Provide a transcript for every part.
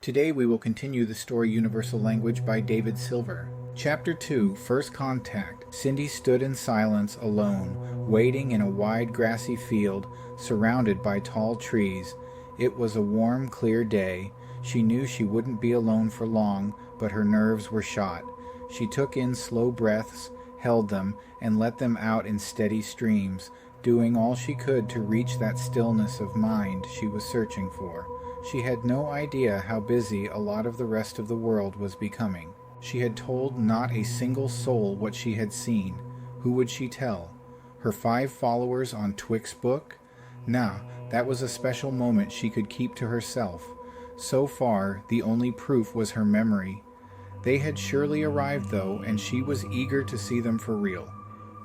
Today we will continue the story Universal Language by David Silver. Chapter 2, First Contact. Cindy stood in silence, alone, waiting in a wide grassy field, surrounded by tall trees. It was a warm, clear day. She knew she wouldn't be alone for long, but her nerves were shot. She took in slow breaths, held them, and let them out in steady streams, doing all she could to reach that stillness of mind she was searching for. She had no idea how busy a lot of the rest of the world was becoming. She had told not a single soul what she had seen. Who would she tell? Her 5 followers on Twix book? Nah, that was a special moment she could keep to herself. So far, the only proof was her memory. They had surely arrived though, and she was eager to see them for real.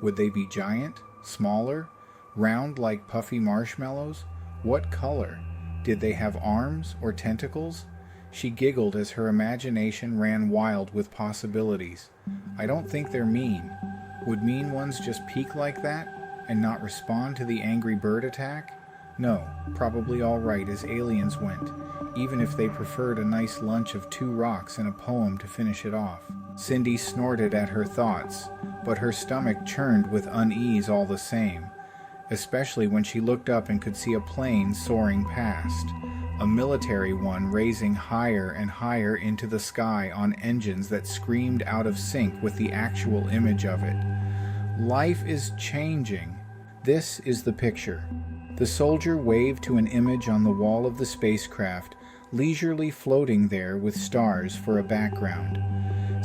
Would they be giant? Smaller? Round like puffy marshmallows? What color? Did they have arms or tentacles? She giggled as her imagination ran wild with possibilities. I don't think they're mean. Would mean ones just peek like that and not respond to the angry bird attack? No, probably all right as aliens went, even if they preferred a nice lunch of 2 rocks and a poem to finish it off. Cindy snorted at her thoughts, but her stomach churned with unease all the same, especially when she looked up and could see a plane soaring past. A military one raising higher and higher into the sky on engines that screamed out of sync with the actual image of it. Life is changing. This is the picture. The soldier waved to an image on the wall of the spacecraft, leisurely floating there with stars for a background.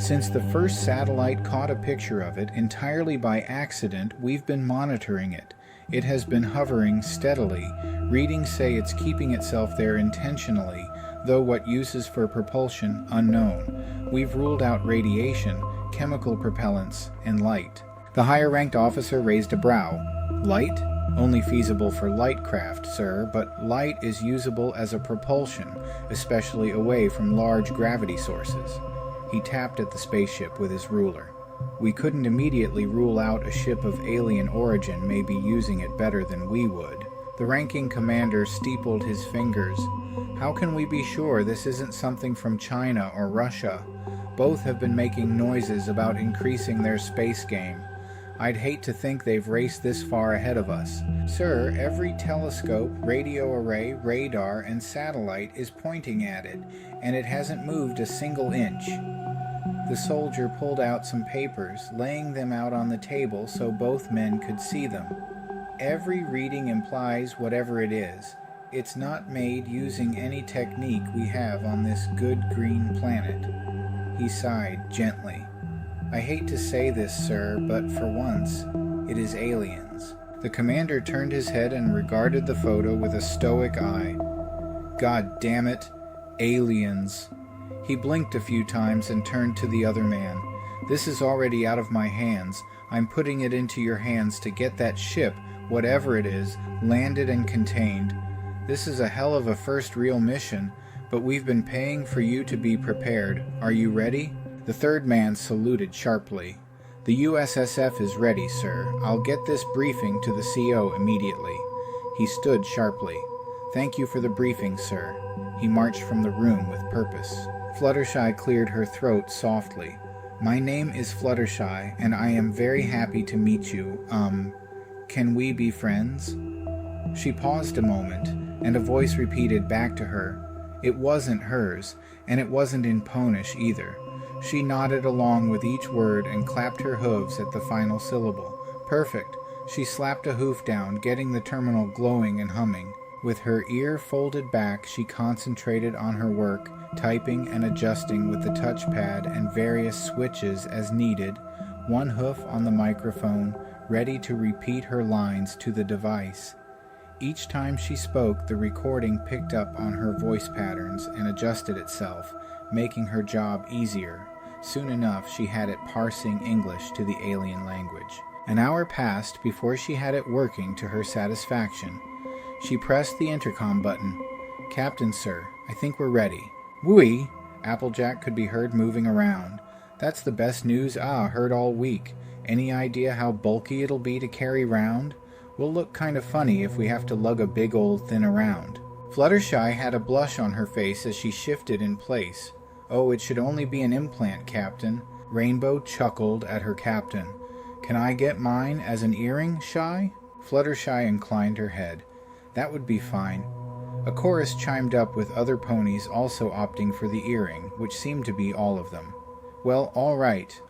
Since the first satellite caught a picture of it entirely by accident, we've been monitoring it. It has been hovering steadily. Readings say it's keeping itself there intentionally, though what uses for propulsion, unknown. We've ruled out radiation, chemical propellants, and light. The higher-ranked officer raised a brow. Light? Only feasible for light craft, sir, but light is usable as a propulsion, especially away from large gravity sources. He tapped at the spaceship with his ruler. We couldn't immediately rule out a ship of alien origin may be using it better than we would. The ranking commander steepled his fingers. How can we be sure this isn't something from China or Russia? Both have been making noises about increasing their space game. I'd hate to think they've raced this far ahead of us. Sir, every telescope, radio array, radar, and satellite is pointing at it, and it hasn't moved a single inch. The soldier pulled out some papers, laying them out on the table so both men could see them. Every reading implies whatever it is. It's not made using any technique we have on this good green planet. He sighed gently. I hate to say this, sir, but for once, it is aliens. The commander turned his head and regarded the photo with a stoic eye. God damn it, aliens. He blinked a few times and turned to the other man. This is already out of my hands. I'm putting it into your hands to get that ship, whatever it is, landed and contained. This is a hell of a first real mission, but we've been paying for you to be prepared. Are you ready? The third man saluted sharply. The USSF is ready, sir. I'll get this briefing to the CO immediately. He stood sharply. Thank you for the briefing, sir. He marched from the room with purpose. Fluttershy cleared her throat softly. My name is Fluttershy, and I am very happy to meet you. Can we be friends? She paused a moment, and a voice repeated back to her. It wasn't hers, and it wasn't in Ponish either. She nodded along with each word and clapped her hooves at the final syllable. Perfect. She slapped a hoof down, getting the terminal glowing and humming. With her ear folded back, she concentrated on her work, typing and adjusting with the touchpad and various switches as needed, one hoof on the microphone, ready to repeat her lines to the device. Each time she spoke, the recording picked up on her voice patterns and adjusted itself, making her job easier. Soon enough, she had it parsing English to the alien language. An hour passed before she had it working to her satisfaction. She pressed the intercom button. Captain, sir, I think we're ready. Wooey! Applejack could be heard moving around. That's the best news heard all week. Any idea how bulky it'll be to carry round? We'll look kind of funny if we have to lug a big old thing around. Fluttershy had a blush on her face as she shifted in place. "Oh, it should only be an implant, Captain." Rainbow chuckled at her captain. "Can I get mine as an earring, Shy?" Fluttershy inclined her head. "That would be fine." A chorus chimed up with other ponies also opting for the earring, which seemed to be all of them. "Well, all right.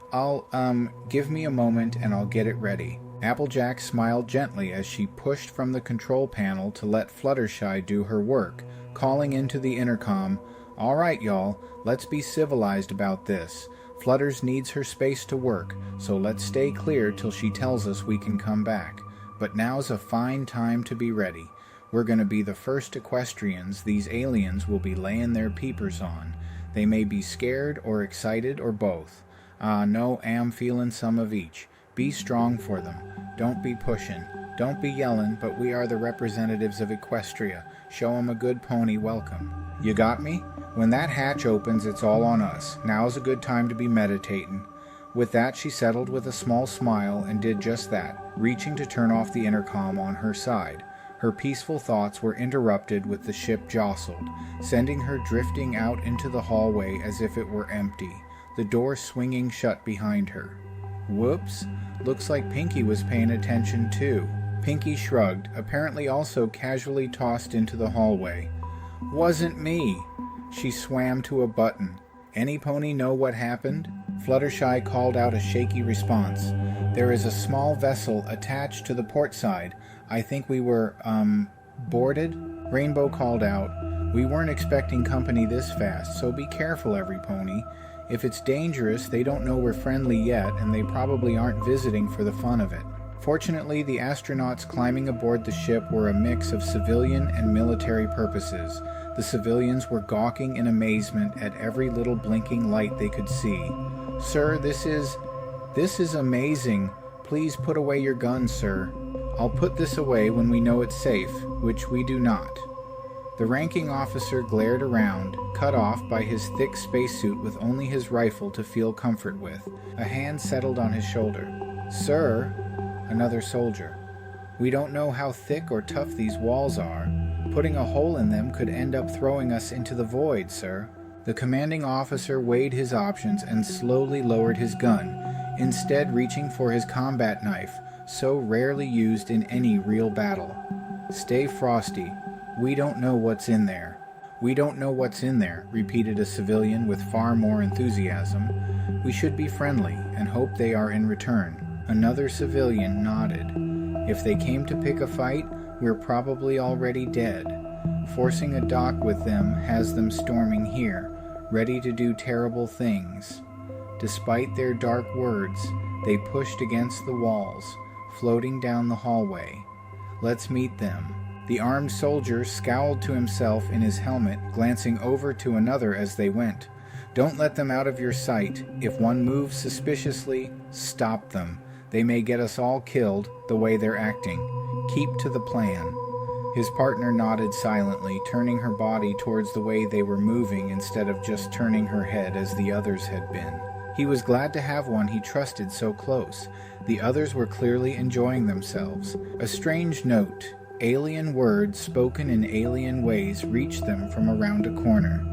Give me a moment and I'll get it ready." Applejack smiled gently as she pushed from the control panel to let Fluttershy do her work, calling into the intercom, "All right, y'all, let's be civilized about this. Flutters needs her space to work, so let's stay clear till she tells us we can come back. But now's a fine time to be ready. We're gonna be the first equestrians these aliens will be laying their peepers on. They may be scared or excited or both. No, am feeling some of each. Be strong for them. Don't be pushing. Don't be yelling, but we are the representatives of Equestria. Show 'em a good pony welcome. You got me? When that hatch opens, it's all on us. Now's a good time to be meditating." With that, she settled with a small smile and did just that, reaching to turn off the intercom on her side. Her peaceful thoughts were interrupted with the ship jostled, sending her drifting out into the hallway as if it were empty, the door swinging shut behind her. Whoops, looks like Pinky was paying attention too. Pinky shrugged, apparently also casually tossed into the hallway. "Wasn't me." She swam to a button. "Any pony know what happened?" Fluttershy called out a shaky response. "There is a small vessel attached to the port side. I think we were, boarded?" Rainbow called out, "We weren't expecting company this fast, so be careful, every pony. If it's dangerous, they don't know we're friendly yet, and they probably aren't visiting for the fun of it." Fortunately, the astronauts climbing aboard the ship were a mix of civilian and military purposes. The civilians were gawking in amazement at every little blinking light they could see. "Sir, this is amazing. Please put away your gun, sir." "I'll put this away when we know it's safe," which we do not. The ranking officer glared around, cut off by his thick spacesuit with only his rifle to feel comfort with. A hand settled on his shoulder. "Sir," another soldier, "we don't know how thick or tough these walls are. Putting a hole in them could end up throwing us into the void, sir." The commanding officer weighed his options and slowly lowered his gun, instead reaching for his combat knife, so rarely used in any real battle. "Stay frosty. We don't know what's in there." "We don't know what's in there," repeated a civilian with far more enthusiasm. "We should be friendly and hope they are in return." Another civilian nodded. "If they came to pick a fight, we're probably already dead. Forcing a dock with them has them storming here, ready to do terrible things." Despite their dark words, they pushed against the walls, floating down the hallway. "Let's meet them." The armed soldier scowled to himself in his helmet, glancing over to another as they went. "Don't let them out of your sight. If one moves suspiciously, stop them. They may get us all killed the way they're acting. Keep to the plan." His partner nodded silently, turning her body towards the way they were moving instead of just turning her head as the others had been. He was glad to have one he trusted so close. The others were clearly enjoying themselves. A strange note, alien words spoken in alien ways, reached them from around a corner.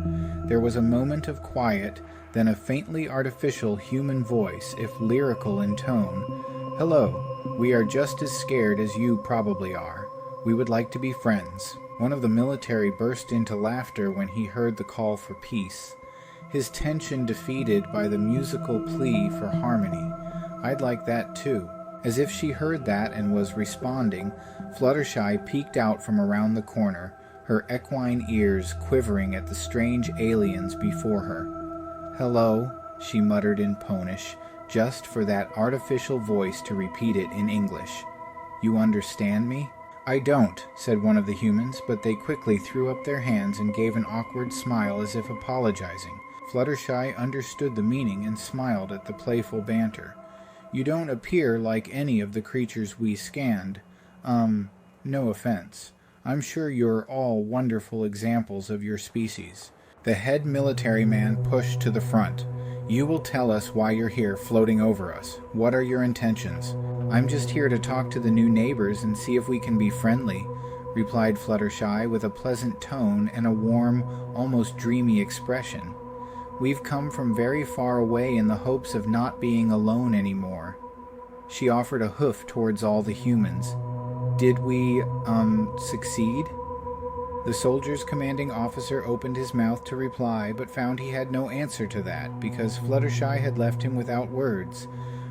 There was a moment of quiet, then a faintly artificial human voice, if lyrical in tone. "Hello, we are just as scared as you probably are. We would like to be friends." One of the military burst into laughter when he heard the call for peace, his tension defeated by the musical plea for harmony. "I'd like that too." As if she heard that and was responding, Fluttershy peeked out from around the corner, her equine ears quivering at the strange aliens before her. "Hello," she muttered in Ponish, just for that artificial voice to repeat it in English. "You understand me?" "I don't," said one of the humans, but they quickly threw up their hands and gave an awkward smile as if apologizing. Fluttershy understood the meaning and smiled at the playful banter. "You don't appear like any of the creatures we scanned. No offense. I'm sure you're all wonderful examples of your species." The head military man pushed to the front. "You will tell us why you're here floating over us. What are your intentions?" "I'm just here to talk to the new neighbors and see if we can be friendly. replied Fluttershy with a pleasant tone and a warm, almost dreamy expression. "We've come from very far away in the hopes of not being alone anymore." She offered a hoof towards all the humans. "Did we, succeed?" The soldier's commanding officer opened his mouth to reply, but found he had no answer to that, because Fluttershy had left him without words.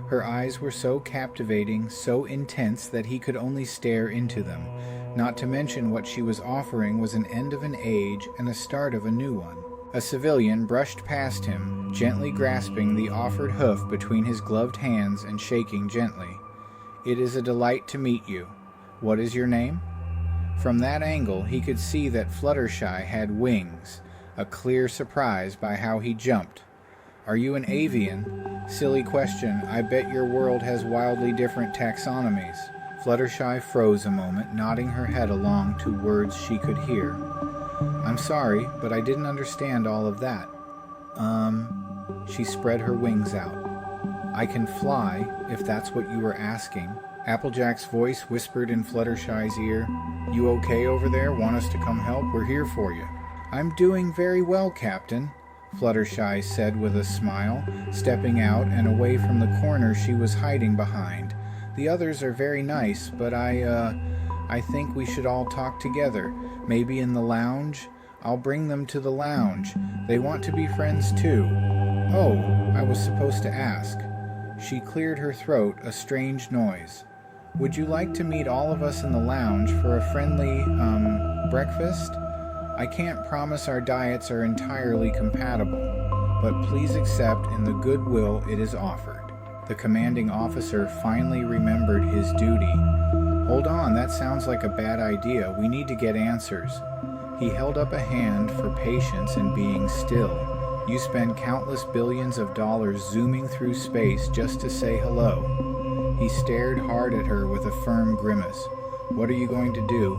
Her eyes were so captivating, so intense, that he could only stare into them. Not to mention what she was offering was an end of an age and a start of a new one. A civilian brushed past him, gently grasping the offered hoof between his gloved hands and shaking gently. "It is a delight to meet you. What is your name?" From that angle he could see that Fluttershy had wings, a clear surprise by how he jumped. "Are you an avian? Silly question. I bet your world has wildly different taxonomies." Fluttershy froze a moment, nodding her head along to words she could hear. "I'm sorry, but I didn't understand all of that." She spread her wings out. "I can fly, if that's what you were asking." Applejack's voice whispered in Fluttershy's ear. "You okay over there? Want us to come help? We're here for you." "I'm doing very well, Captain," Fluttershy said with a smile, stepping out and away from the corner she was hiding behind. "The others are very nice, but I think we should all talk together. Maybe in the lounge? I'll bring them to the lounge. They want to be friends too. Oh, I was supposed to ask." She cleared her throat, a strange noise. "Would you like to meet all of us in the lounge for a friendly, breakfast? I can't promise our diets are entirely compatible, but please accept in the goodwill it is offered." The commanding officer finally remembered his duty. "Hold on, that sounds like a bad idea. We need to get answers." He held up a hand for patience and being still. You spend countless billions of dollars zooming through space just to say hello. He stared hard at her with a firm grimace. "What are you going to do?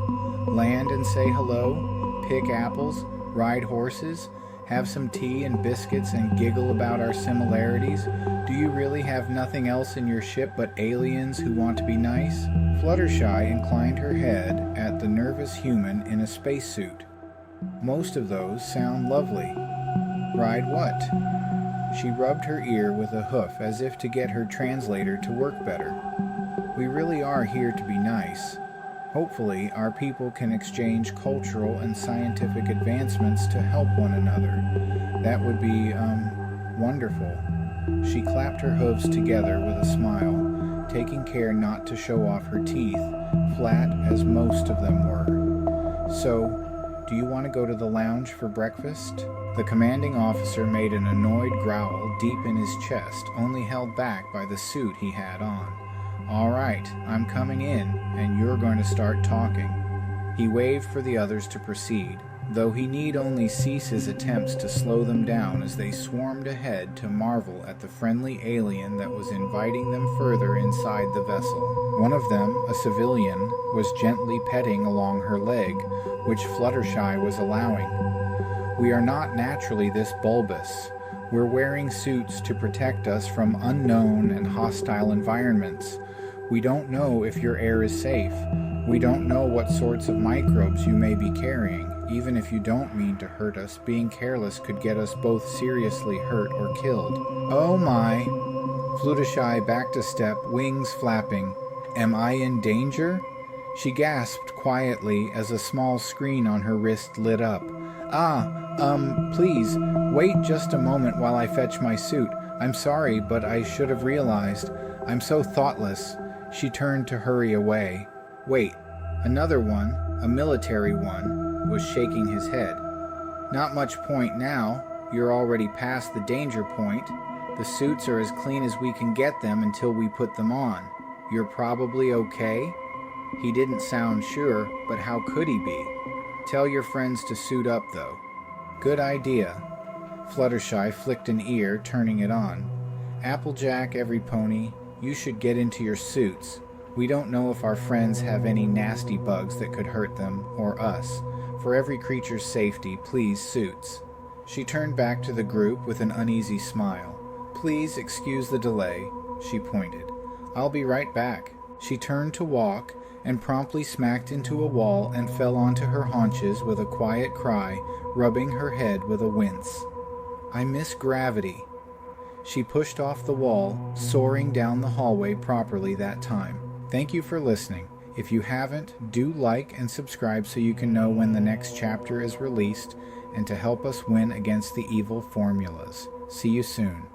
Land and say hello? Pick apples? Ride horses? Have some tea and biscuits and giggle about our similarities? Do you really have nothing else in your ship but aliens who want to be nice?" Fluttershy inclined her head at the nervous human in a spacesuit. "Most of those sound lovely." "Ride what?" She rubbed her ear with a hoof as if to get her translator to work better. "We really are here to be nice. Hopefully, our people can exchange cultural and scientific advancements to help one another. That would be, wonderful." She clapped her hooves together with a smile, taking care not to show off her teeth, flat as most of them were. "So, do you want to go to the lounge for breakfast?" The commanding officer made an annoyed growl deep in his chest, only held back by the suit he had on. "All right, I'm coming in, and you're going to start talking." He waved for the others to proceed, though he need only cease his attempts to slow them down as they swarmed ahead to marvel at the friendly alien that was inviting them further inside the vessel. One of them, a civilian, was gently petting along her leg, which Fluttershy was allowing. "We are not naturally this bulbous. We're wearing suits to protect us from unknown and hostile environments. We don't know if your air is safe. We don't know what sorts of microbes you may be carrying. Even if you don't mean to hurt us, being careless could get us both seriously hurt or killed." "Oh my!" Fluttershy backed a step, wings flapping. "Am I in danger?" She gasped quietly as a small screen on her wrist lit up. Please, wait just a moment while I fetch my suit. I'm sorry, but I should have realized. I'm so thoughtless." She turned to hurry away. Wait, another one, a military one, was shaking his head. "Not much point now. You're already past the danger point. The suits are as clean as we can get them until we put them on. You're probably okay?" He didn't sound sure, but how could he be? "Tell your friends to suit up, though." "Good idea." Fluttershy flicked an ear, turning it on. "Applejack, Everypony, you should get into your suits. We don't know if our friends have any nasty bugs that could hurt them, or us. For every creature's safety, please suits." She turned back to the group with an uneasy smile. "Please excuse the delay," she pointed. "I'll be right back." She turned to walk, and promptly smacked into a wall and fell onto her haunches with a quiet cry, rubbing her head with a wince. I miss gravity. She pushed off the wall, soaring down the hallway properly that time. Thank you for listening. If you haven't, do like and subscribe so you can know when the next chapter is released and to help us win against the evil formulas. See you soon.